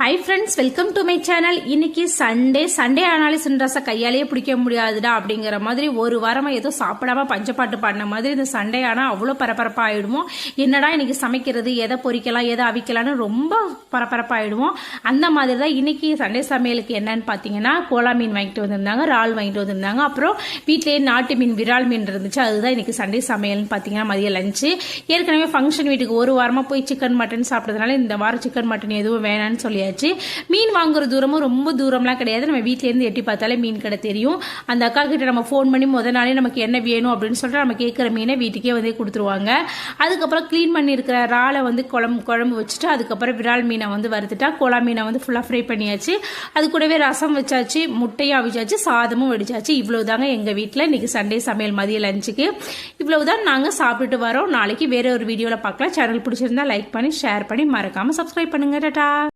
Hi friends, welcome to my channel. இன்னைக்கு Sunday ஆனாலே சின்ராசா கையாலேயே பிடிக்க முடியாதுடா அப்படிங்கிற மாதிரி ஒரு வாரமா ஏதோ சாப்பிடாம பஞ்சப்பாட்டு பாடின மாதிரி இந்த சண்டே ஆனால் அவ்வளோ பரபரப்பாக ஆயிடுவோம். என்னடா இன்னைக்கு சமைக்கிறது, எதை பொரிக்கலாம் எதை அவிக்கலான்னு ரொம்ப பரபரப்பாயிடுவோம். அந்த மாதிரி தான் இன்னைக்கு சண்டே சமையலுக்கு என்னன்னு பார்த்தீங்கன்னா, கோலா மீன் வாங்கிட்டு வந்திருந்தாங்க, இறால் வாங்கிட்டு வந்திருந்தாங்க. அப்புறம் வீட்டிலேயே நாட்டு மீன் விரால் மீன் இருந்துச்சு. அதுதான் இன்னைக்கு சண்டே சமையல்னு பார்த்தீங்கன்னா மதிய லஞ்சு. ஏற்கனவே ஃபங்க்ஷன் வீட்டுக்கு ஒரு வாரமாக போய் சிக்கன் மட்டன் சாப்பிட்டதுனால இந்த வாரம் சிக்கன் மட்டன் எதுவும் வேணான்னு சொல்லியாச்சு. மீன் வாங்குற தூரமும் ரொம்ப தூரம்லாம் கிடையாது. நம்ம வீட்டிலேருந்து எட்டி பார்த்தாலே மீன் கடை தெரியும். அந்த அக்கா கிட்ட நம்ம ஃபோன் பண்ணி முதல் நாளே நமக்கு என்ன வேணும் அப்படின்னு சொல்லிட்டு நம்ம கேட்குற மீனை வீட்டுக்கே வந்து கொடுத்துருவாங்க. அதுக்கப்புறம் க்ளீன் பண்ணி இருக்கிற இறாலை வந்து குழம்பு வச்சுட்டு அதுக்கப்புறம் விரால் மீனை வந்து வறுத்துட்டா கோலா மீனை வந்து ஃபுல்லாக ஃப்ரை பண்ணியாச்சு. அது கூடவே ரசம் வச்சாச்சு, முட்டையும் அவிச்சாச்சு, சாதமும் வெடிச்சாச்சு. இவ்வளவுதாங்க எங்கள் வீட்டில் இன்னைக்கு சண்டே சமையல் மதிய லஞ்சுக்கு. இவ்வளவுதான் நாங்கள் சாப்பிட்டுட்டு வரோம். நாளைக்கு வேற ஒரு வீடியோவில் பார்க்கலாம். சேனல் பிடிச்சிருந்தா லைக் பண்ணி ஷேர் பண்ணி மறக்காமல் சப்ஸ்கிரைப் பண்ணுங்க. டாடா.